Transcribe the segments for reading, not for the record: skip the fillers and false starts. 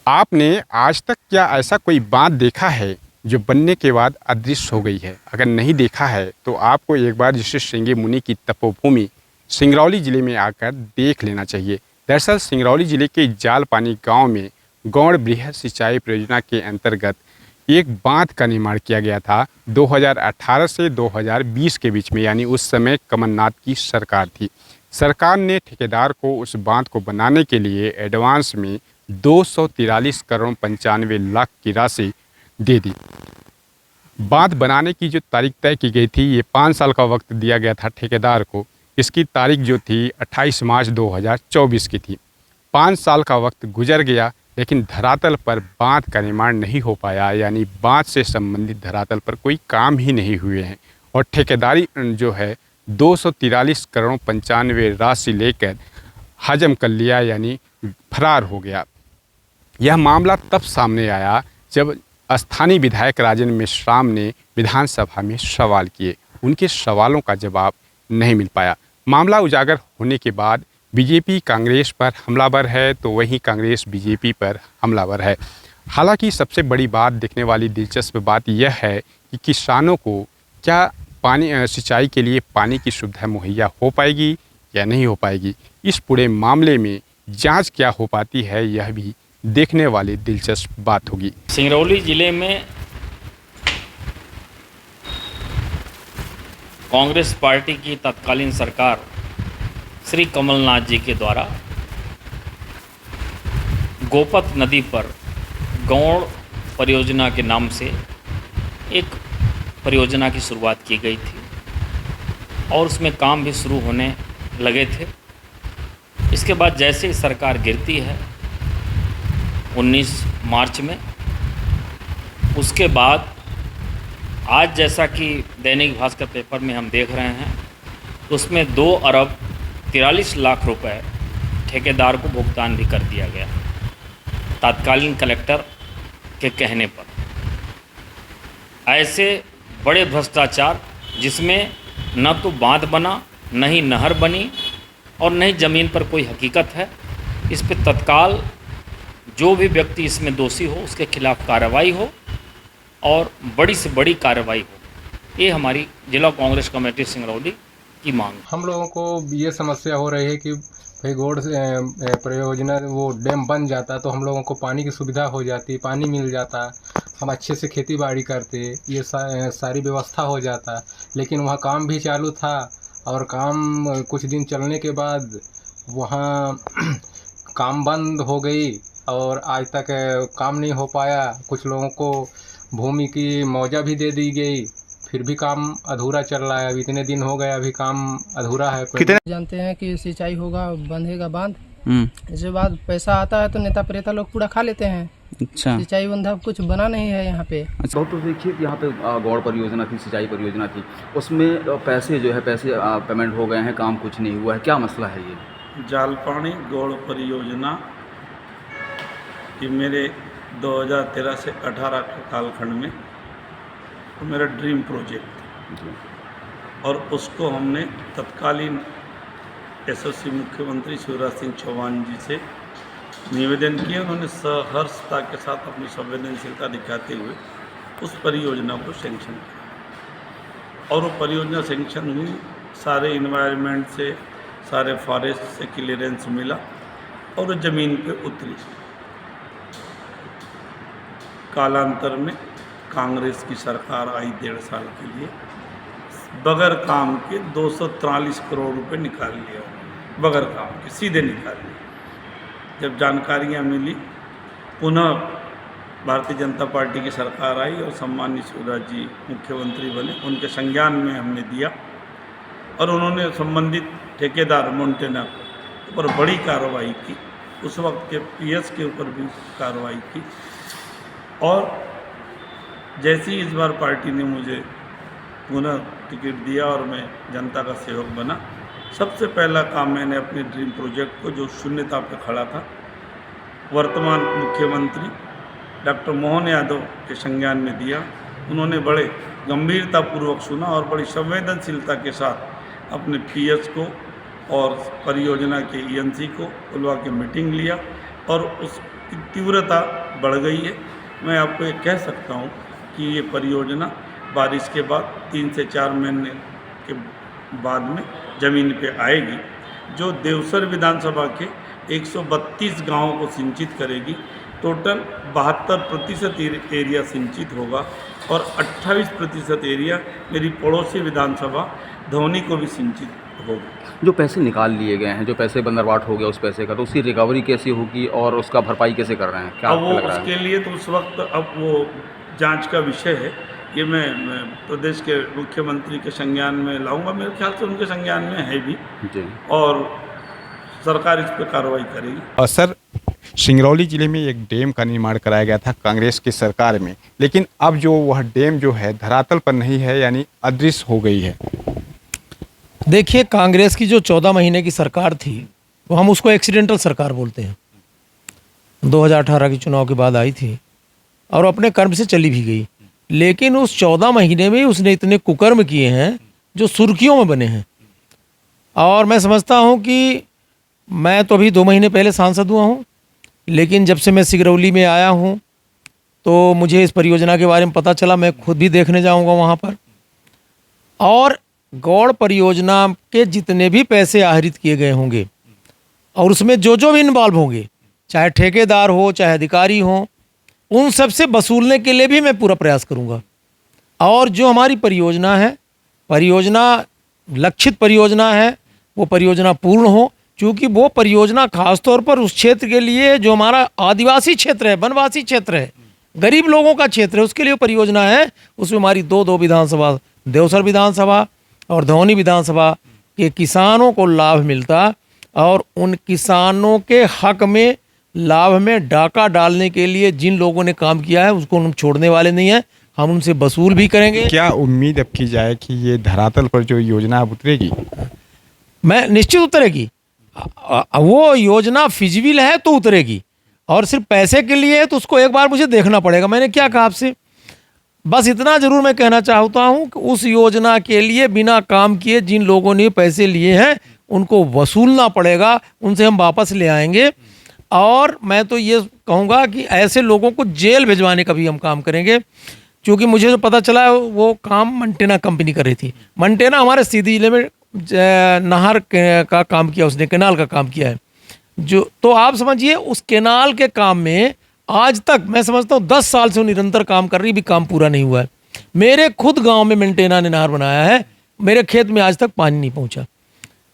आपने आज तक क्या ऐसा कोई बाँध देखा है जो बनने के बाद अदृश्य हो गई है? अगर नहीं देखा है तो आपको एक बार ऋषि श्रृंगी मुनि की तपोभूमि सिंगरौली ज़िले में आकर देख लेना चाहिए। दरअसल सिंगरौली ज़िले के जालपानी गांव में गौड़ बृहद सिंचाई परियोजना के अंतर्गत एक बांध का निर्माण किया गया था 2018 से 2020 के बीच में, यानी उस समय कमलनाथ की सरकार थी। सरकार ने ठेकेदार को उस बांध को बनाने के लिए एडवांस में 243 करोड़ 95 लाख की राशि दे दी। बांध बनाने की जो तारीख तय की गई थी, ये 5 साल का वक्त दिया गया था ठेकेदार को। इसकी तारीख जो थी 28 मार्च 2024 की थी। 5 साल का वक्त गुजर गया, लेकिन धरातल पर बांध का निर्माण नहीं हो पाया, यानी बांध से संबंधित धरातल पर कोई काम ही नहीं हुए हैं। और ठेकेदारी जो है 243 करोड़ 95 राशि लेकर हजम कर लिया, यानी फरार हो गया। यह मामला तब सामने आया जब स्थानीय विधायक राजेंद्र मेश्राम ने विधानसभा में सवाल किए। उनके सवालों का जवाब नहीं मिल पाया। मामला उजागर होने के बाद बीजेपी कांग्रेस पर हमलावर है, तो वहीं कांग्रेस बीजेपी पर हमलावर है। हालांकि सबसे बड़ी बात, देखने वाली दिलचस्प बात यह है कि किसानों को क्या पानी सिंचाई के लिए पानी की सुविधा मुहैया हो पाएगी या नहीं हो पाएगी। इस पूरे मामले में जांच क्या हो पाती है, यह भी देखने वाली दिलचस्प बात होगी। सिंगरौली ज़िले में कांग्रेस पार्टी की तत्कालीन सरकार श्री कमलनाथ जी के द्वारा गोपत नदी पर गौड़ परियोजना के नाम से एक परियोजना की शुरुआत की गई थी और उसमें काम भी शुरू होने लगे थे। इसके बाद जैसे ही सरकार गिरती है 19 मार्च में, उसके बाद आज जैसा कि दैनिक भास्कर पेपर में हम देख रहे हैं, उसमें 2 अरब 43 लाख रुपए ठेकेदार को भुगतान भी कर दिया गया तत्कालीन कलेक्टर के कहने पर। ऐसे बड़े भ्रष्टाचार जिसमें न तो बांध बना, न ही नहर बनी और न ही ज़मीन पर कोई हकीकत है, इस पर तत्काल जो भी व्यक्ति इसमें दोषी हो उसके खिलाफ कार्रवाई हो और बड़ी से बड़ी कार्रवाई हो। ये हमारी जिला कांग्रेस कमेटी सिंगरौली की मांग है। हम लोगों को ये समस्या हो रही है कि भाई गौड़ परियोजना वो डैम बन जाता तो हम लोगों को पानी की सुविधा हो जाती, पानी मिल जाता, हम अच्छे से खेती बाड़ी करते, ये सारी व्यवस्था हो जाता। लेकिन वहाँ काम भी चालू था और काम कुछ दिन चलने के बाद वहाँ काम बंद हो गई और आज तक काम नहीं हो पाया। कुछ लोगों को भूमि की मुआवजा भी दे दी गई, फिर भी काम अधूरा चल रहा है। अभी इतने दिन हो गए, अभी काम अधूरा है। कितने जानते हैं कि सिंचाई होगा, बंधेगा बांध, इसके बाद पैसा आता है तो नेता प्रेता लोग पूरा खा लेते हैं। अच्छा, सिंचाई बंधा कुछ बना नहीं है यहाँ पे। अच्छा, बहुत तो देखिए यहाँ पे गौड़ परियोजना थी, सिंचाई परियोजना थी, उसमें पैसे जो है पेमेंट हो गए हैं, काम कुछ नहीं हुआ है। क्या मसला है ये? जालपानी गौड़ परियोजना ये मेरे 2013 से 18 के कालखंड में तो मेरा ड्रीम प्रोजेक्ट था और उसको हमने तत्कालीन यशस्वी मुख्यमंत्री शिवराज सिंह चौहान जी से निवेदन किया। उन्होंने सहर्षता के साथ अपनी संवेदनशीलता दिखाते हुए उस परियोजना को सैंक्शन किया और वो परियोजना सैंक्शन हुई। सारे इन्वायरमेंट से, सारे फॉरेस्ट से क्लियरेंस मिला और वो ज़मीन पे उतरी। कालांतर में कांग्रेस की सरकार आई 1.5 साल के लिए, बगैर काम के 243 करोड़ रुपए निकाल लिया, बगैर काम के सीधे निकाल लिया। जब जानकारियां मिली, पुनः भारतीय जनता पार्टी की सरकार आई और सम्मानित शिवराज जी मुख्यमंत्री बने, उनके संज्ञान में हमने दिया और उन्होंने संबंधित ठेकेदार मोन्टेना के ऊपर बड़ी कार्रवाई की। उस वक्त के पीएस के ऊपर भी कार्रवाई की और जैसे ही इस बार पार्टी ने मुझे पुनः टिकट दिया और मैं जनता का सेवक बना, सबसे पहला काम मैंने अपने ड्रीम प्रोजेक्ट को, जो शून्यता पर खड़ा था, वर्तमान मुख्यमंत्री डॉक्टर मोहन यादव के संज्ञान में दिया। उन्होंने बड़े गंभीरतापूर्वक सुना और बड़ी संवेदनशीलता के साथ अपने पीएस को और परियोजना के ईएनसी को बुलवा के मीटिंग लिया और उस की तीव्रता बढ़ गई है। मैं आपको ये कह सकता हूँ कि ये परियोजना बारिश के बाद 3 से 4 महीने के बाद में ज़मीन पे आएगी, जो देवसर विधानसभा के 132 गांवों को सिंचित करेगी। टोटल 72% एरिया सिंचित होगा और 28% एरिया मेरी पड़ोसी विधानसभा धौनी को भी सिंचित होगा। जो पैसे निकाल लिए गए हैं, जो पैसे बंदरबाट हो गया उस पैसे का, तो उसकी रिकवरी कैसे होगी और उसका भरपाई कैसे कर रहे हैं, क्या अब आपको वो लग रहा है? उसके लिए तो उस वक्त अब वो जांच का विषय है। ये मैं प्रदेश के मुख्यमंत्री के संज्ञान में लाऊंगा, मेरे ख्याल से उनके संज्ञान में है भी, जी। और सरकार इस पर कार्रवाई करेगी। और सर, सिंगरौली जिले में एक डैम का निर्माण कराया गया था कांग्रेस की सरकार में, लेकिन अब जो वह डैम जो है धरातल पर नहीं है, यानी अदृश्य हो गई है। देखिए, कांग्रेस की जो 14 महीने की सरकार थी, वो हम उसको एक्सीडेंटल सरकार बोलते हैं, 2018 के चुनाव के बाद आई थी और अपने कर्म से चली भी गई। लेकिन उस 14 महीने में उसने इतने कुकर्म किए हैं जो सुर्खियों में बने हैं। और मैं समझता हूं कि मैं तो अभी 2 महीने पहले सांसद हुआ हूं, लेकिन जब से मैं सिंगरौली में आया हूं तो मुझे इस परियोजना के बारे में पता चला। मैं खुद भी देखने जाऊंगा वहां पर। और गौड़ परियोजना के जितने भी पैसे आहरित किए गए होंगे और उसमें जो जो भी इन्वॉल्व होंगे, चाहे ठेकेदार हो चाहे अधिकारी हो, उन सब से वसूलने के लिए भी मैं पूरा प्रयास करूंगा। और जो हमारी परियोजना है, परियोजना लक्षित परियोजना है, वो परियोजना पूर्ण हो। क्योंकि वो परियोजना खासतौर पर उस क्षेत्र के लिए जो हमारा आदिवासी क्षेत्र है, वनवासी क्षेत्र है, गरीब लोगों का क्षेत्र है, उसके लिए परियोजना है। उसमें हमारी दो विधानसभा, देवसर विधानसभा और धौनी विधानसभा के किसानों को लाभ मिलता और उन किसानों के हक में लाभ में डाका डालने के लिए जिन लोगों ने काम किया है उसको हम छोड़ने वाले नहीं हैं। हम उनसे वसूल भी करेंगे। क्या उम्मीद अब की जाए कि ये धरातल पर जो योजना अब उतरेगी? मैं निश्चित उतरेगी। वो योजना फिजिबल है तो उतरेगी, और सिर्फ पैसे के लिए है तो उसको एक बार मुझे देखना पड़ेगा। मैंने क्या कहा आपसे, बस इतना जरूर मैं कहना चाहता हूं कि उस योजना के लिए बिना काम किए जिन लोगों ने पैसे लिए हैं उनको वसूलना पड़ेगा, उनसे हम वापस ले आएंगे। और मैं तो ये कहूँगा कि ऐसे लोगों को जेल भिजवाने का भी हम काम करेंगे। क्योंकि मुझे जो पता चला वो काम मंटेना कंपनी कर रही थी। मंटेना हमारे सीधी जिले में नहर का काम किया, उसने केनाल का काम किया है जो, तो आप समझिए उस केनाल के काम में आज तक मैं समझता हूँ 10 साल से वो निरंतर काम कर रही, भी काम पूरा नहीं हुआ है। मेरे खुद गांव में मेंटेना ने नहर बनाया है, मेरे खेत में आज तक पानी नहीं पहुंचा।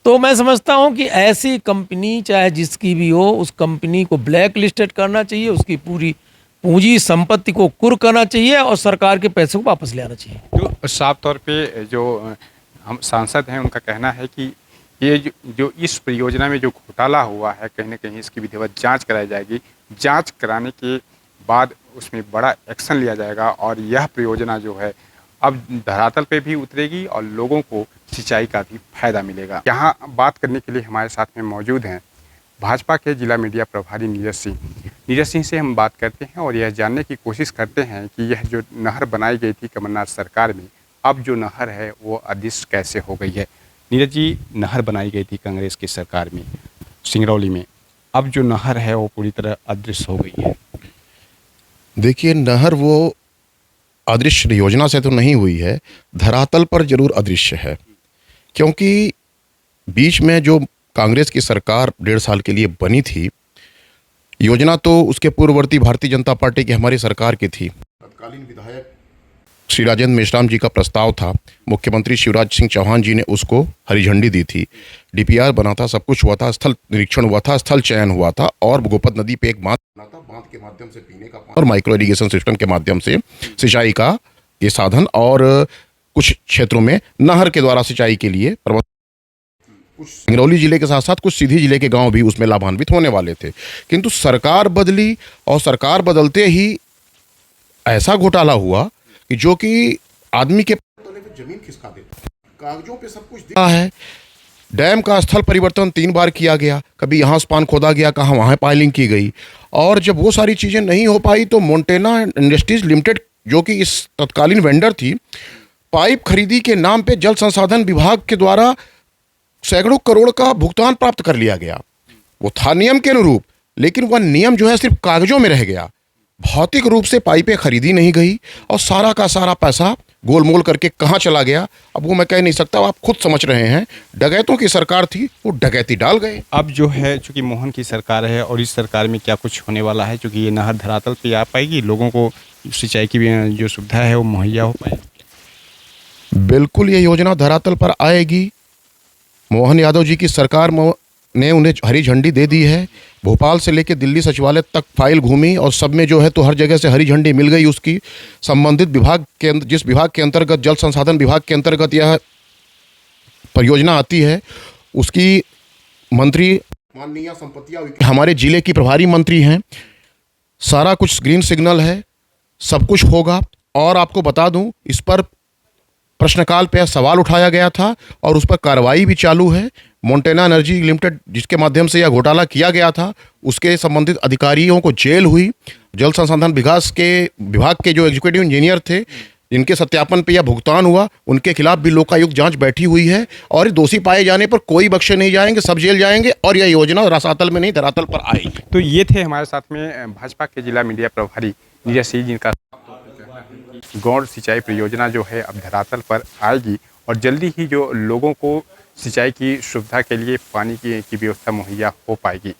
तो मैं समझता हूं कि ऐसी कंपनी चाहे जिसकी भी हो, उस कंपनी को ब्लैक लिस्टेड करना चाहिए, उसकी पूरी पूंजी संपत्ति को कुर्क करना चाहिए और सरकार के पैसे को वापस ले आना चाहिए। तो साफ तौर पे जो हम सांसद हैं उनका कहना है कि ये जो इस परियोजना में जो घोटाला हुआ है, कहीं ना कहीं इसकी विधिवत जांच कराई जाएगी। जांच कराने के बाद उसमें बड़ा एक्शन लिया जाएगा और यह परियोजना जो है अब धरातल पे भी उतरेगी और लोगों को सिंचाई का भी फायदा मिलेगा। यहाँ बात करने के लिए हमारे साथ में मौजूद हैं भाजपा के जिला मीडिया प्रभारी नीरज सिंह। नीरज सिंह से हम बात करते हैं और यह जानने की कोशिश करते हैं कि यह जो नहर बनाई गई थी कमलनाथ सरकार में, अब जो नहर है वो अदृश्य कैसे हो गई है। नीरज जी, नहर बनाई गई थी कांग्रेस की सरकार में सिंगरौली में, अब जो नहर है वो पूरी तरह अदृश्य हो गई है। देखिए, नहर वो अदृश्य योजना से तो नहीं हुई है, धरातल पर जरूर अदृश्य है। क्योंकि बीच में जो कांग्रेस की सरकार 1.5 साल के लिए बनी थी, योजना तो उसके पूर्ववर्ती भारतीय जनता पार्टी की हमारी सरकार की थी। तत्कालीन विधायक श्री राजेंद्र मेश्राम जी का प्रस्ताव था, मुख्यमंत्री शिवराज सिंह चौहान जी ने उसको हरी झंडी दी थी। डीपीआर बना था, सब कुछ हुआ था, स्थल निरीक्षण हुआ था, स्थल चयन हुआ था और गोपद नदी पे एक बांध बना था। बांध के माध्यम से पीने का पानी और माइक्रो इरिगेशन सिस्टम के माध्यम से सिंचाई का ये साधन, और कुछ क्षेत्रों में नहर के द्वारा सिंचाई के लिए प्रबंध। सिंगरौली जिले के साथ साथ कुछ सीधी जिले के गांव भी उसमें लाभान्वित होने वाले थे। किंतु सरकार बदली और सरकार बदलते ही ऐसा घोटाला हुआ कि जो कि आदमी के जमीन खिसका देता, कागजों पे सब कुछ दिखा है। डैम का स्थल परिवर्तन 3 बार किया गया, कभी यहाँ स्पान खोदा गया, कहाँ वहाँ पाइलिंग की गई। और जब वो सारी चीज़ें नहीं हो पाई तो मोंटेना इंडस्ट्रीज लिमिटेड, जो कि इस तत्कालीन वेंडर थी, पाइप खरीदी के नाम पे जल संसाधन विभाग के द्वारा सैकड़ों करोड़ का भुगतान प्राप्त कर लिया गया। वो था नियम के अनुरूप, लेकिन वह नियम जो है सिर्फ कागजों में रह गया, भौतिक रूप से पाइपें खरीदी नहीं गई और सारा का सारा पैसा गोलमोल करके कहाँ चला गया, अब वो मैं कह नहीं सकता, आप खुद समझ रहे हैं। डकैतों की सरकार थी, वो डकैती डाल गए। अब जो है चूंकि मोहन की सरकार है और इस सरकार में क्या कुछ होने वाला है, चूंकि ये नहर धरातल पे आ पाएगी, लोगों को सिंचाई की भी जो सुविधा है वो मुहैया हो पाएगी। बिल्कुल ये योजना धरातल पर आएगी। मोहन यादव जी की सरकार ने उन्हें हरी झंडी दे दी है। भोपाल से लेकर दिल्ली सचिवालय तक फाइल घूमी और सब में जो है तो हर जगह से हरी झंडी मिल गई उसकी। संबंधित विभाग के जिस विभाग के अंतर्गत जल संसाधन विभाग के अंतर्गत यह परियोजना आती है, उसकी मंत्री माननीय संपत्ति हमारे जिले की प्रभारी मंत्री हैं। सारा कुछ ग्रीन सिग्नल है, सब कुछ होगा। और आपको बता दूं, इस पर प्रश्नकाल पे सवाल उठाया गया था और उस पर कार्रवाई भी चालू है। मोंटेना एनर्जी लिमिटेड जिसके माध्यम से यह घोटाला किया गया था, उसके संबंधित अधिकारियों को जेल हुई। जल संसाधन विभाग के जो एग्जीक्यूटिव इंजीनियर थे, जिनके सत्यापन पे यह भुगतान हुआ, उनके खिलाफ भी लोकायुक्त जांच बैठी हुई है और दोषी पाए जाने पर कोई बख्शे नहीं जाएंगे, सब जेल जाएंगे और यह योजना रसातल में नहीं धरातल पर आएगी। तो ये थे हमारे साथ में भाजपा के जिला मीडिया प्रभारी नीरज सिंह, जिनका गौड़ सिंचाई परियोजना जो है अब धरातल पर आएगी और जल्दी ही जो लोगों को सिंचाई की सुविधा के लिए पानी की व्यवस्था मुहैया हो पाएगी।